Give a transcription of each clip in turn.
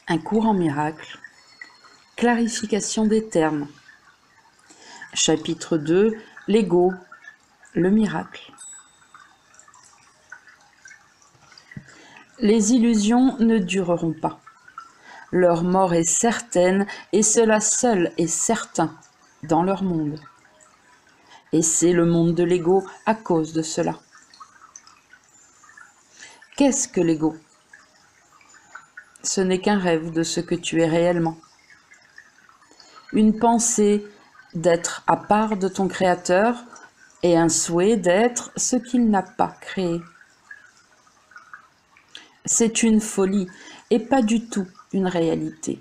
Un cours en miracle. Clarification des termes. Chapitre 2. L'ego, le miracle. Les illusions ne dureront pas. Leur mort est certaine, et cela seul est certain dans leur monde. Et c'est le monde de l'ego à cause de cela. Qu'est-ce que l'ego ? Ce n'est qu'un rêve de ce que tu es réellement. Une pensée d'être à part de ton Créateur et un souhait d'être ce qu'il n'a pas créé. C'est une folie et pas du tout une réalité.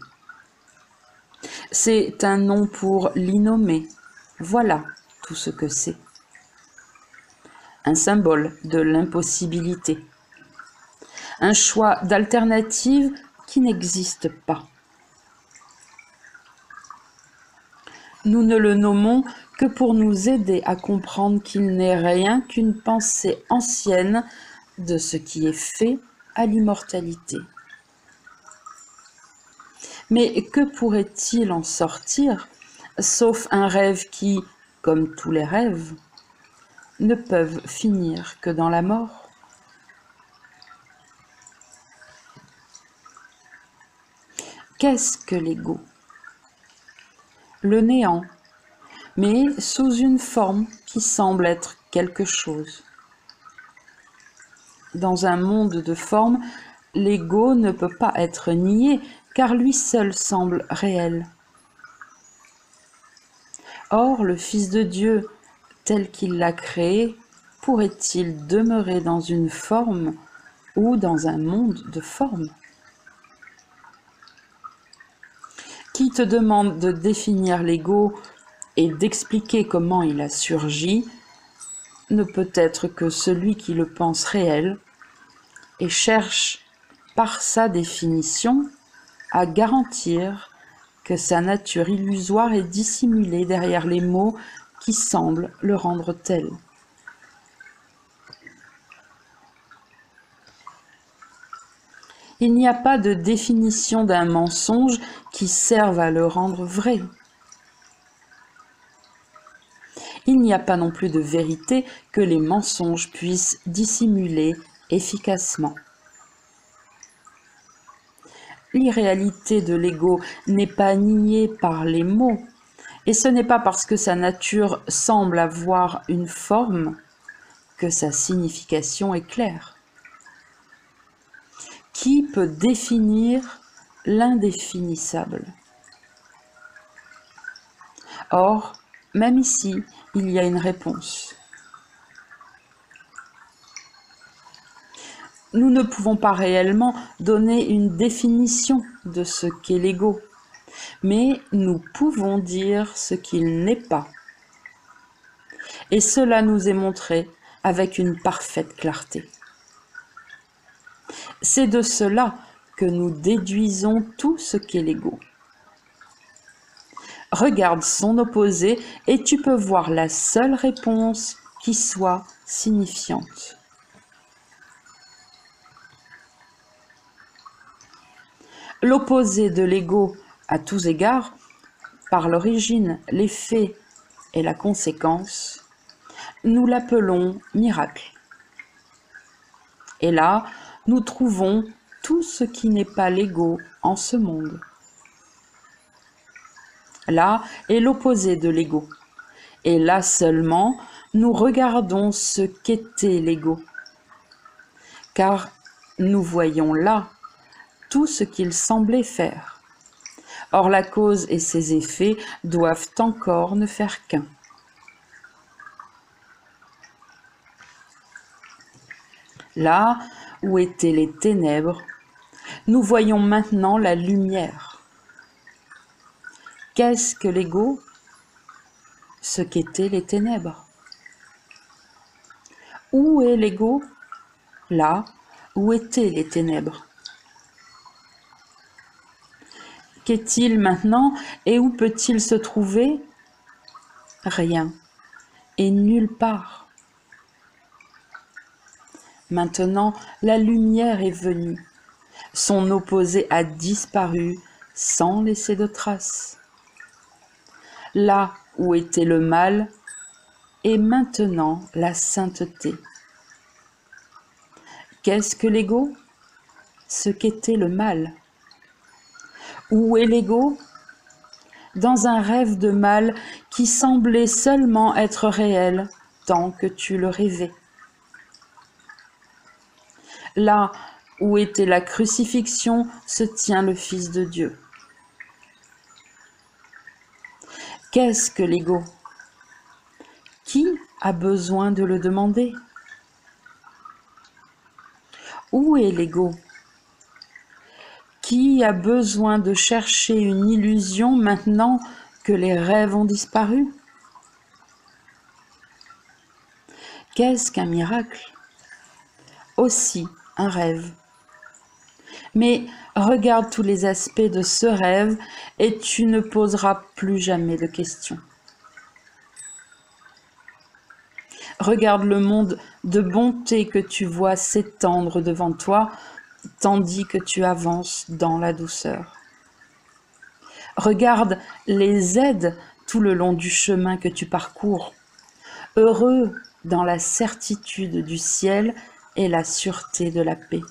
C'est un nom pour l'innommé. Voilà tout ce que c'est. Un symbole de l'impossibilité. Un choix d'alternative qui n'existe pas. Nous ne le nommons que pour nous aider à comprendre qu'il n'est rien qu'une pensée ancienne de ce qui est fait à l'immortalité. Mais que pourrait-il en sortir, sauf un rêve qui, comme tous les rêves, ne peuvent finir que dans la mort ? Qu'est-ce que l'ego ? Le néant, mais sous une forme qui semble être quelque chose. Dans un monde de formes, l'ego ne peut pas être nié, car lui seul semble réel. Or, le Fils de Dieu, tel qu'il l'a créé, pourrait-il demeurer dans une forme ou dans un monde de formes ? Qui te demande de définir l'ego et d'expliquer comment il a surgi, ne peut être que celui qui le pense réel et cherche, par sa définition, à garantir que sa nature illusoire est dissimulée derrière les mots qui semblent le rendre tel. Il n'y a pas de définition d'un mensonge qui serve à le rendre vrai. Il n'y a pas non plus de vérité que les mensonges puissent dissimuler efficacement. L'irréalité de l'ego n'est pas niée par les mots, et ce n'est pas parce que sa nature semble avoir une forme que sa signification est claire. Qui peut définir l'indéfinissable ? Or, même ici, il y a une réponse. Nous ne pouvons pas réellement donner une définition de ce qu'est l'ego, mais nous pouvons dire ce qu'il n'est pas. Et cela nous est montré avec une parfaite clarté. C'est de cela que nous déduisons tout ce qu'est l'ego. Regarde son opposé et tu peux voir la seule réponse qui soit signifiante. L'opposé de l'ego à tous égards, par l'origine, l'effet et la conséquence, nous l'appelons miracle. Et là, nous trouvons tout ce qui n'est pas l'ego en ce monde. Là est l'opposé de l'ego. Et là seulement, nous regardons ce qu'était l'ego. Car nous voyons là tout ce qu'il semblait faire. Or la cause et ses effets doivent encore ne faire qu'un. Là où étaient les ténèbres, nous voyons maintenant la lumière. Qu'est-ce que l'ego ? Ce qu'étaient les ténèbres. Où est l'ego ? Là où étaient les ténèbres. Qu'est-il maintenant et où peut-il se trouver ? Rien et nulle part. Maintenant, la lumière est venue Son opposé a disparu sans laisser de traces. Là où était le mal est maintenant la sainteté. Qu'est-ce que l'ego? Ce qu'était le mal. Où est l'ego? Dans un rêve de mal qui semblait seulement être réel tant que tu le rêvais. Là où était la crucifixion se tient le Fils de Dieu. Qu'est-ce que l'ego? Qui a besoin de le demander? Où est l'ego? Qui a besoin de chercher une illusion maintenant que les rêves ont disparu? Qu'est-ce qu'un miracle? Aussi un rêve. Mais regarde tous les aspects de ce rêve et tu ne poseras plus jamais de questions. Regarde le monde de bonté que tu vois s'étendre devant toi, tandis que tu avances dans la douceur. Regarde les aides tout le long du chemin que tu parcours, heureux dans la certitude du ciel et la sûreté de la paix.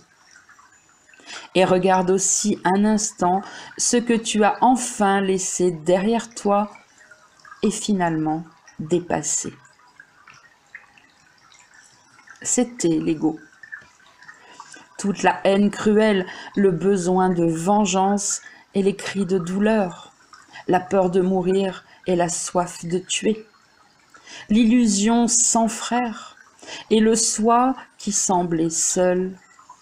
Et regarde aussi un instant ce que tu as enfin laissé derrière toi et finalement dépassé. C'était l'ego. Toute la haine cruelle, le besoin de vengeance et les cris de douleur, la peur de mourir et la soif de tuer, l'illusion sans frère et le soi qui semblait seul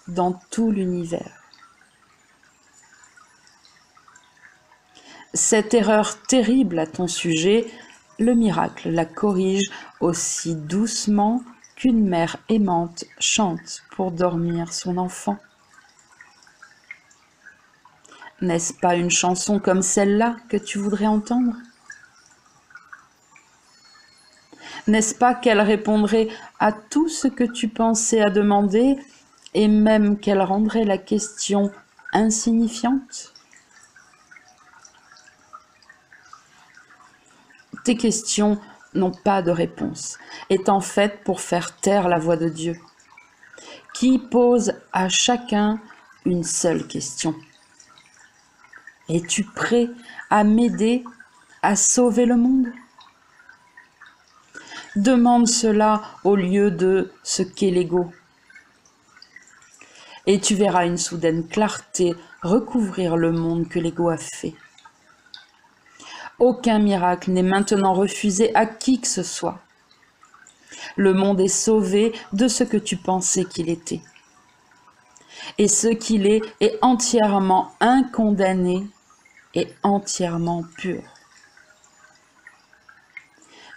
dans tout l'univers. Cette erreur terrible à ton sujet, le miracle la corrige aussi doucement qu'une mère aimante chante pour dormir son enfant. N'est-ce pas une chanson comme celle-là que tu voudrais entendre? N'est-ce pas qu'elle répondrait à tout ce que tu pensais à demander et même qu'elle rendrait la question insignifiante? Tes questions n'ont pas de réponse, étant faites pour faire taire la voix de Dieu, qui pose à chacun une seule question. Es-tu prêt à m'aider à sauver le monde? Demande cela au lieu de ce qu'est l'ego. Et tu verras une soudaine clarté recouvrir le monde que l'ego a fait. Aucun miracle n'est maintenant refusé à qui que ce soit. Le monde est sauvé de ce que tu pensais qu'il était. Et ce qu'il est entièrement incondamné et entièrement pur.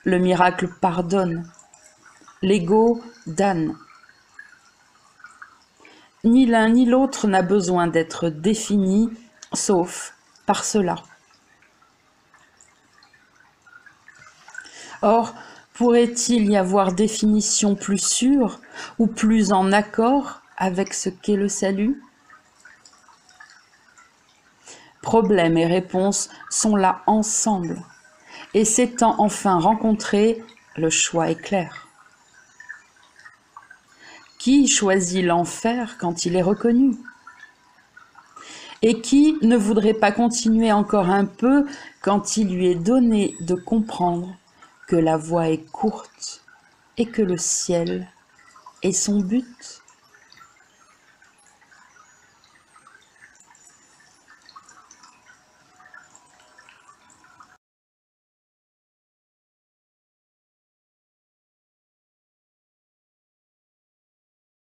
Le miracle pardonne, l'ego damne. Ni l'un ni l'autre n'a besoin d'être défini, sauf par cela. Or, pourrait-il y avoir définition plus sûre ou plus en accord avec ce qu'est le salut? Problèmes et réponses sont là ensemble, et s'étant enfin rencontrés, le choix est clair. Qui choisit l'enfer quand il est reconnu? Et qui ne voudrait pas continuer encore un peu quand il lui est donné de comprendre que la voie est courte et que le ciel est son but?